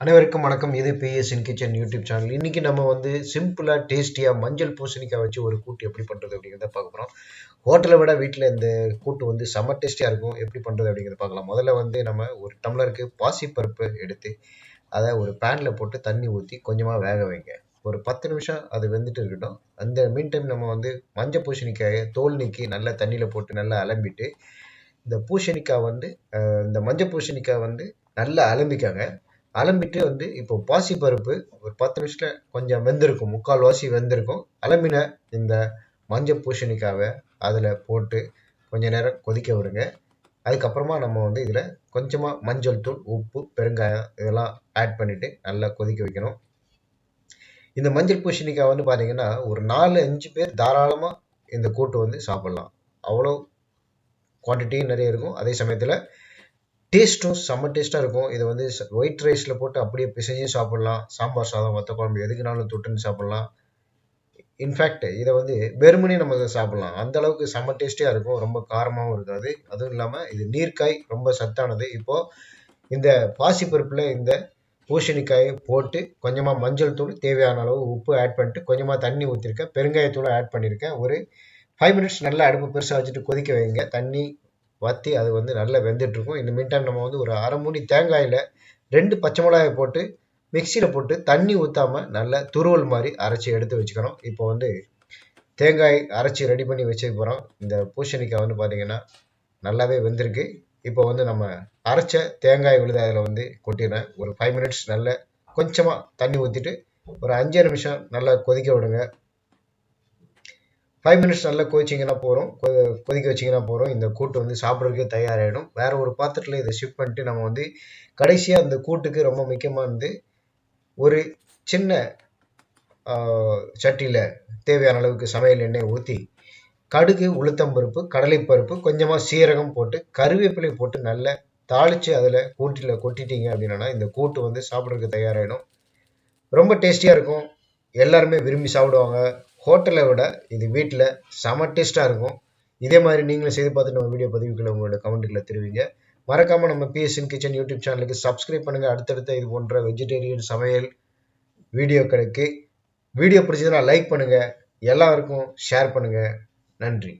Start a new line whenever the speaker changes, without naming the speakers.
அனைவருக்கும் வணக்கம். இது பிஎஸ்என் கிச்சன் யூடியூப் சேனல். இன்னைக்கு நம்ம வந்து சிம்பிளா டேஸ்டியா மஞ்சள் பூசணிக்காய் வச்சு ஒரு கூட்டு எப்படி பண்றது அப்படிங்கிறத பார்க்க போறோம். ஹோட்டலை விட வீட்டில் இந்த கூட்டு வந்து செம்ம டேஸ்டியா இருக்கும். எப்படி பண்றது அப்படிங்கிறத பார்க்கலாம். முதல்ல வந்து நம்ம ஒரு டம்ளருக்கு பாசிப்பருப்பு எடுத்து அதை ஒரு பேன்ல போட்டு தண்ணி ஊற்றி கொஞ்சமா வேக வைங்க. ஒரு 10 நிமிஷம் அது வெந்துட்டு இருக்கட்டும். அந்த மீன் டைம் நம்ம வந்து மஞ்சள் பூசணிக்காயை தோல் நீக்கி நல்லா தண்ணியில போட்டு நல்லா அலம்பிட்டு இந்த பூசணிக்காய் வந்து இந்த மஞ்சள் பூசணிக்காய் வந்து நல்லா அலம்பிக்காங்க. அலம்பிட்டு வந்து இப்போ பாசிப்பருப்பு ஒரு 10 நிமிஷத்துல கொஞ்சம் வெந்திருக்கும், முக்கால்வாசி வெந்திருக்கும். அலம்பின இந்த மஞ்சள் பூசணிக்காவை அதில் போட்டு கொஞ்ச நேரம் கொதிக்க விடுங்க. அதுக்கப்புறமா நம்ம வந்து இதில் கொஞ்சமாக மஞ்சள் தூள், உப்பு, பெருங்காயம் இதெல்லாம் ஆட் பண்ணிட்டு நல்லா கொதிக்க வைக்கணும். இந்த மஞ்சள் பூசணிக்காய் வந்து பார்த்தீங்கன்னா ஒரு 4-5 பேர் தாராளமாக இந்த கூட்டு வந்து சாப்பிடலாம். அவ்வளோ குவான்டிட்டியும் நிறைய இருக்கும். அதே சமயத்தில் டேஸ்ட்டும் செம்ம டேஸ்ட்டாக இருக்கும். இதை வந்து ஒயிட் ரைஸில் போட்டு அப்படியே பிசைஞ்சு சாப்பிடலாம். சாம்பார் சாதம், வத்த குழம்பு எதுக்குனாலும் தொட்டுன்னு சாப்பிடலாம். இன்ஃபேக்ட் இதை வந்து வெறுமனே நம்ம இதை சாப்பிடலாம். அந்த அளவுக்கு செம்ம டேஸ்டியாக இருக்கும். ரொம்ப காரமாகவும் இருக்காது. அதுவும் இல்லாமல் இது நீர்க்காய், ரொம்ப சத்தானது. இப்போது இந்த பாசிப்பருப்பில் இந்த பூசணிக்காயை போட்டு கொஞ்சமாக மஞ்சள் தூள், தேவையான அளவு உப்பு ஆட் பண்ணிட்டு கொஞ்சமாக தண்ணி ஊற்றிருக்கேன். பெருங்காயத்தூளை ஆட் பண்ணியிருக்கேன். ஒரு 5 மினிட்ஸ் நல்லா அடுப்பு பெருசாக வச்சுட்டு கொதிக்க வைங்க. தண்ணி வற்றி அது வந்து நல்லா வெந்துட்டுருக்கும். இந்த மீன் டைம் நம்ம வந்து ஒரு அரை மூடி தேங்காயில் 2 பச்சை மிளகாயை போட்டு மிக்சியில் போட்டு தண்ணி ஊற்றாமல் நல்லா துருவல் மாதிரி அரைச்சி எடுத்து வச்சுக்கணும். இப்போ வந்து தேங்காய் அரைச்சி ரெடி பண்ணி வச்சுக்க போகிறோம். இந்த பூசணிக்காய் வந்து பார்த்திங்கன்னா நல்லாவே வெந்திருக்கு. இப்போ வந்து நம்ம அரைச்ச தேங்காய் விழுது அதில் வந்து கொட்டிடுறேன். ஒரு 5 மினிட்ஸ் நல்ல கொஞ்சமாக தண்ணி ஊற்றிட்டு ஒரு 5 நிமிஷம் நல்லா கொதிக்க விடுங்க. 5 மினிட்ஸ் நல்லா கொதிச்சிங்கன்னா போகிறோம், கொதிக்க வச்சிங்கன்னா போகிறோம். இந்த கூட்டு வந்து சாப்பிட்றதுக்கே தயாராகிடும். வேறு ஒரு பாத்திரத்தில் இதை ஷிஃப்ட் பண்ணிட்டு நம்ம வந்து கடைசியாக இந்த கூட்டுக்கு ரொம்ப முக்கியமானது ஒரு சின்ன சட்டியில் தேவையான அளவுக்கு சமையல் எண்ணெய் ஊற்றி கடுகு, உளுத்தம்பருப்பு, கடலைப்பருப்பு, கொஞ்சமாக சீரகம் போட்டு கருவேப்பிலை போட்டு நல்லா தாளித்து அதில் கூட்டில் கொட்டிட்டீங்க அப்படின்னா இந்த கூட்டு வந்து சாப்பிட்றதுக்கு தயாராகிடும். ரொம்ப டேஸ்டியாக இருக்கும். எல்லாருமே விரும்பி சாப்பிடுவாங்க. ஹோட்டலை விட இது வீட்டில் செம டேஸ்ட்டாக இருக்கும். இதே மாதிரி நீங்களும் செய்து பார்த்துட்டு நம்ம வீடியோ பதிவுகளை உங்களோட கமெண்ட்டுகளை தெரிவிங்க. மறக்காமல் நம்ம பிஎஸ்என் கிச்சன் யூடியூப் சேனலுக்கு சப்ஸ்கிரைப் பண்ணுங்கள். அடுத்தடுத்த இது போன்ற வெஜிடேரியன் சமையல் வீடியோக்களுக்கு வீடியோ பிடிச்சதுன்னா லைக் பண்ணுங்கள். எல்லாருக்கும் ஷேர் பண்ணுங்கள். நன்றி.